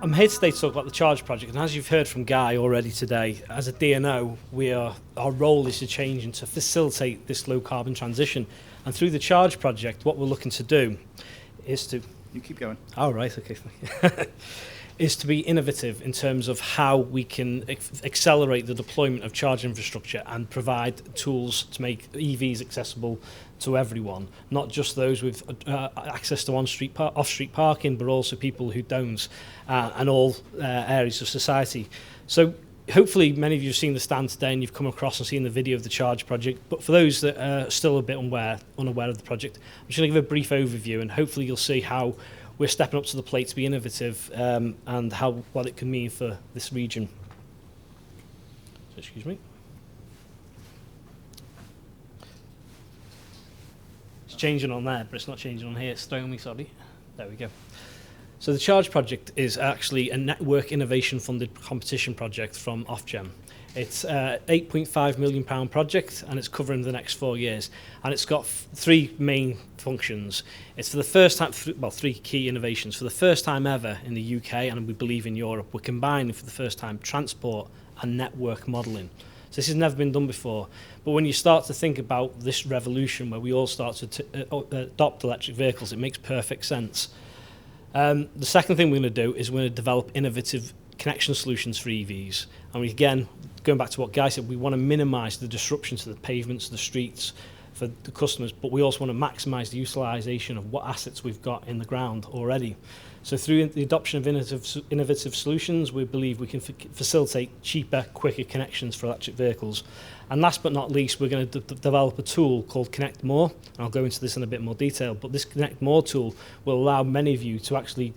I'm here today to talk about the Charge project, and as you've heard from Guy already today, as a DNO, our role is to change and to facilitate this low carbon transition. And through the Charge project, what we're looking to do is to... You keep going. Oh, right, okay. Is to be innovative in terms of how we can accelerate the deployment of charge infrastructure and provide tools to make EVs accessible to everyone, not just those with access to off-street parking, but also people who don't, and all areas of society. So hopefully many of you have seen the stand today and you've come across and seen the video of the Charge project, but for those that are still a bit unaware of the project, I'm just going to give a brief overview, and hopefully you'll see how we're stepping up to the plate to be innovative, and what it can mean for this region. So, excuse me. It's changing on there, but it's not changing on here. It's throwing me, sorry. There we go. So the Charge project is actually a network innovation funded competition project from Ofgem. It's a £8.5 million project, and it's covering the next 4 years. And it's got three main functions. It's for the first time, three key innovations. For the first time ever in the UK, and we believe in Europe, we're combining for the first time transport and network modelling. So this has never been done before. But when you start to think about this revolution where we all start to adopt electric vehicles, it makes perfect sense. The second thing we're going to do is we're going to develop innovative connection solutions for EVs. And we, again, going back to what Guy said, we want to minimise the disruption to the pavements, the streets for the customers, but we also want to maximise the utilisation of what assets we've got in the ground already. So through the adoption of innovative solutions, we believe we can facilitate cheaper, quicker connections for electric vehicles. And last but not least, we're going to develop a tool called Connect More. And I'll go into this in a bit more detail, but this Connect More tool will allow many of you to actually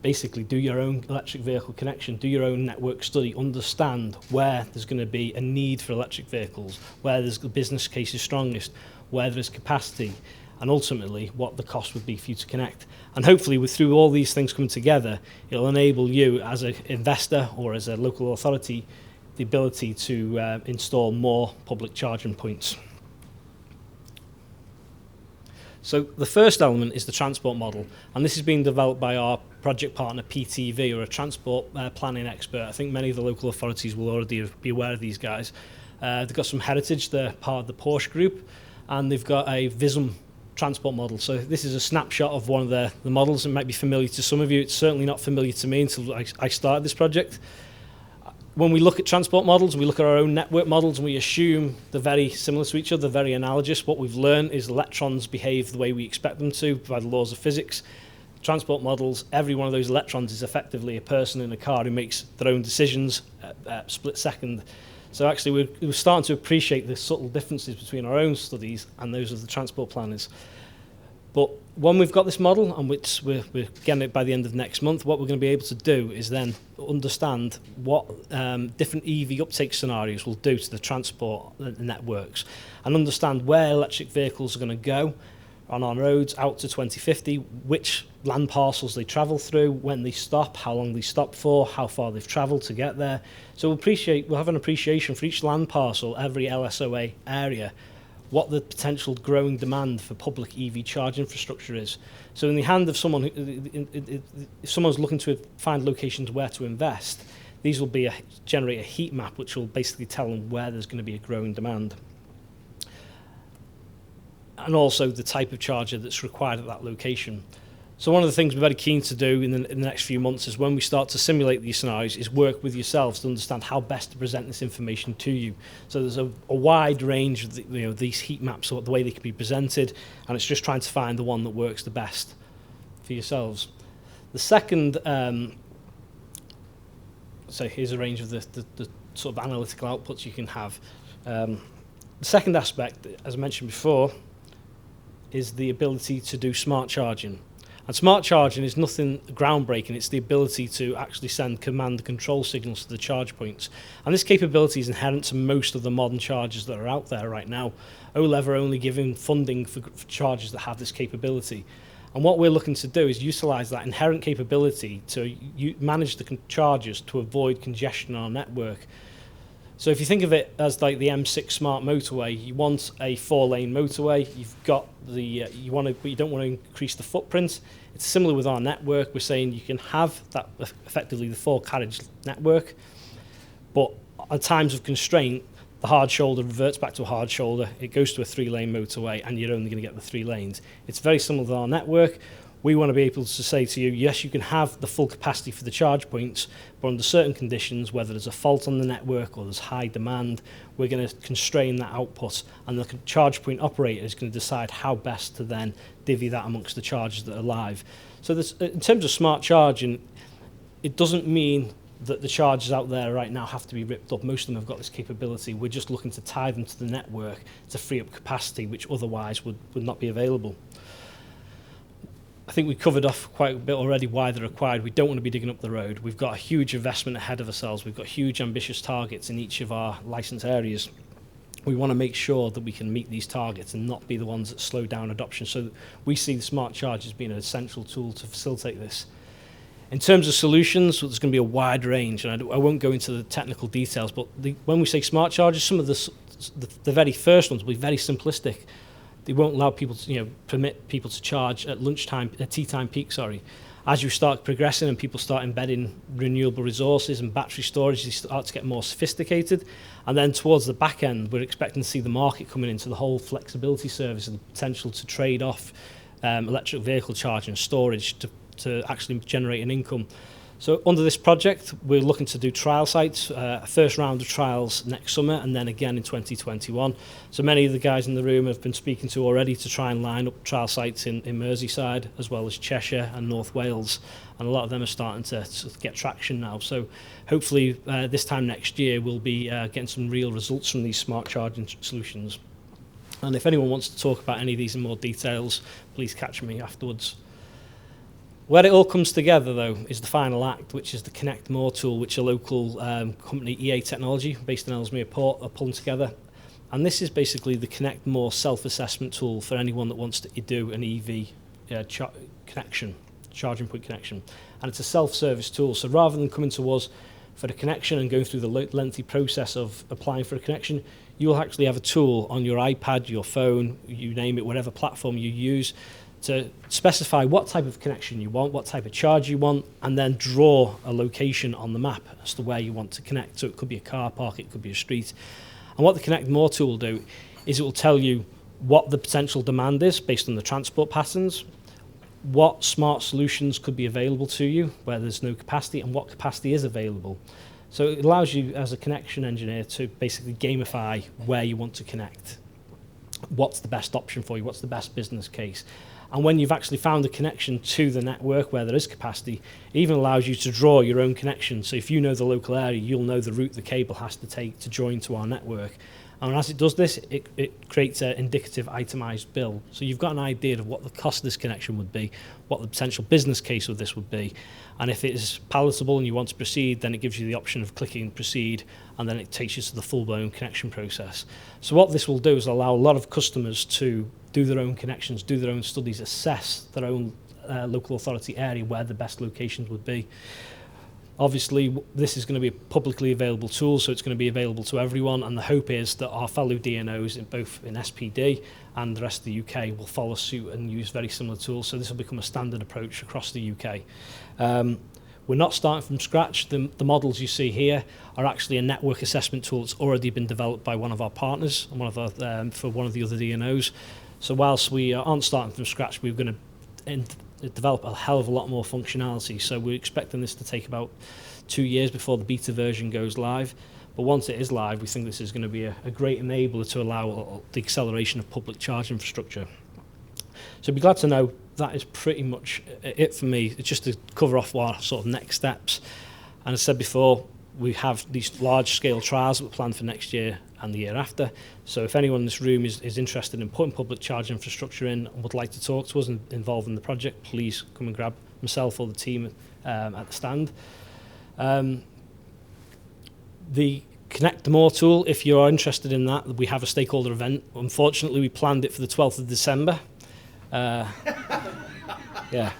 basically do your own electric vehicle connection, do your own network study, understand where there's going to be a need for electric vehicles, where there's the business case is strongest, where there's capacity, and ultimately what the cost would be for you to connect. And hopefully through all these things coming together, it'll enable you as an investor or as a local authority the ability to install more public charging points. So the first element is the transport model, and this is being developed by our project partner PTV, or a transport planning expert. I think many of the local authorities will already be aware of these guys. They've got some heritage, they're part of the Porsche group, and they've got a Vism transport model. So this is a snapshot of one of the models. It might be familiar to some of you. It's certainly not familiar to me until I started this project. When we look at transport models, we look at our own network models, and we assume they're very similar to each other, very analogous. What we've learned is electrons behave the way we expect them to by the laws of physics. Transport models, every one of those electrons is effectively a person in a car who makes their own decisions at split second. So actually we're starting to appreciate the subtle differences between our own studies and those of the transport planners. But when we've got this model, and which we're getting it by the end of next month, what we're going to be able to do is then understand what different EV uptake scenarios will do to the transport networks, and understand where electric vehicles are going to go on our roads out to 2050, which land parcels they travel through, when they stop, how long they stop for, how far they've travelled to get there. So we'll have an appreciation for each land parcel, every LSOA area, what the potential growing demand for public EV charge infrastructure is. So in the hand of someone, if someone's looking to find locations where to invest, these will generate a heat map which will basically tell them where there's going to be a growing demand. And also the type of charger that's required at that location. So one of the things we're very keen to do in the next few months is, when we start to simulate these scenarios, is work with yourselves to understand how best to present this information to you. So there's a wide range of these heat maps, or the way they can be presented, and it's just trying to find the one that works the best for yourselves. The second, so here's a range of the sort of analytical outputs you can have. The second aspect, as I mentioned before, is the ability to do smart charging. And smart charging is nothing groundbreaking. It's the ability to actually send command and control signals to the charge points. And this capability is inherent to most of the modern chargers that are out there right now. OLEV are only giving funding for chargers that have this capability. And what we're looking to do is utilise that inherent capability to manage the chargers to avoid congestion on our network. So if you think of it as like the M6 smart motorway, you want a 4-lane motorway. You've got the you don't want to increase the footprint. It's similar with our network. We're saying you can have that effectively the 4-carriage network, but at times of constraint, the hard shoulder reverts back to a hard shoulder. It goes to a 3-lane motorway, and you're only going to get the 3 lanes. It's very similar to our network. We want to be able to say to you, yes, you can have the full capacity for the charge points, but under certain conditions, whether there's a fault on the network or there's high demand, we're going to constrain that output, and the charge point operator is going to decide how best to then divvy that amongst the chargers that are live. So this, in terms of smart charging, it doesn't mean that the chargers out there right now have to be ripped up. Most of them have got this capability. We're just looking to tie them to the network to free up capacity, which otherwise would not be available. I think we covered off quite a bit already why they're required. We don't want to be digging up the road. We've got a huge investment ahead of ourselves. We've got huge ambitious targets in each of our licence areas. We want to make sure that we can meet these targets and not be the ones that slow down adoption. So we see the smart charge as being an essential tool to facilitate this. In terms of solutions, there's going to be a wide range, and I won't go into the technical details, but when we say smart chargers, some of the very first ones will be very simplistic. They won't allow people to, permit people to charge at lunchtime, at tea time peak, As you start progressing and people start embedding renewable resources and battery storage, they start to get more sophisticated. And then towards the back end, we're expecting to see the market coming into the whole flexibility service and the potential to trade off electric vehicle charging and storage to actually generate an income. So under this project, we're looking to do trial sites, a first round of trials next summer, and then again in 2021. So many of the guys in the room have been speaking to already to try and line up trial sites in Merseyside, as well as Cheshire and North Wales. And a lot of them are starting to get traction now. So hopefully this time next year, we'll be getting some real results from these smart charging solutions. And if anyone wants to talk about any of these in more details, please catch me afterwards. Where it all comes together, though, is the final act, which is the Connect More tool, which a local company, EA Technology, based in Ellesmere Port, are pulling together. And this is basically the Connect More self-assessment tool for anyone that wants to do an EV charging point connection. And it's a self-service tool. So rather than coming to us for a connection and going through the lengthy process of applying for a connection, you'll actually have a tool on your iPad, your phone, you name it, whatever platform you use, to specify what type of connection you want, what type of charge you want, and then draw a location on the map as to where you want to connect. So it could be a car park, it could be a street. And what the Connect More tool will do is it will tell you what the potential demand is based on the transport patterns, what smart solutions could be available to you where there's no capacity, and what capacity is available. So it allows you as a connection engineer to basically gamify where you want to connect. What's the best option for you? What's the best business case? And when you've actually found a connection to the network where there is capacity, it even allows you to draw your own connection. So if you know the local area, you'll know the route the cable has to take to join to our network. And as it does this, it creates an indicative itemized bill. So you've got an idea of what the cost of this connection would be, what the potential business case of this would be. And if it is palatable and you want to proceed, then it gives you the option of clicking proceed, and then it takes you to the full-blown connection process. So what this will do is allow a lot of customers to do their own connections, do their own studies, assess their own local authority area where the best locations would be. Obviously, this is going to be a publicly available tool, so it's going to be available to everyone, and the hope is that our fellow DNOs, both in SPD and the rest of the UK, will follow suit and use very similar tools, so this will become a standard approach across the UK. We're not starting from scratch. The models you see here are actually a network assessment tool that's already been developed by one of our partners and for one of the other DNOs. So whilst we aren't starting from scratch, we're going to develop a hell of a lot more functionality. So we're expecting this to take about 2 years before the beta version goes live. But once it is live, we think this is going to be a great enabler to allow the acceleration of public charge infrastructure. So I'd be glad to know that is pretty much it for me. It's just to cover off our sort of next steps. And as I said before, we have these large-scale trials that we're planned for next year and the year after. So if anyone in this room is interested in putting public charge infrastructure in and would like to talk to us and involved in the project, please come and grab myself or the team at the stand. The Connect More tool, if you are interested in that, we have a stakeholder event. Unfortunately, we planned it for the 12th of December. Yeah.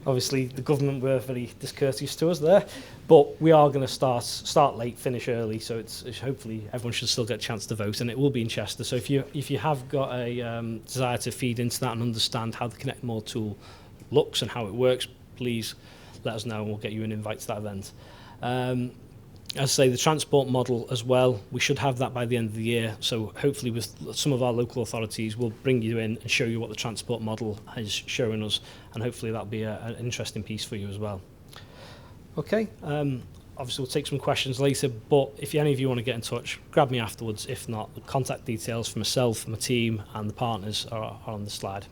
Obviously, the government were very discourteous to us there, but we are going to start late, finish early, so it's hopefully everyone should still get a chance to vote, and it will be in Chester. So if you have got a desire to feed into that and understand how the Connect More tool looks and how it works, please let us know, and we'll get you an invite to that event. As I say, the transport model as well, we should have that by the end of the year. So hopefully with some of our local authorities, we'll bring you in and show you what the transport model is showing us. And hopefully that'll be an interesting piece for you as well. Okay, obviously we'll take some questions later, but if any of you want to get in touch, grab me afterwards. If not, the contact details for myself, my team and the partners are on the slide.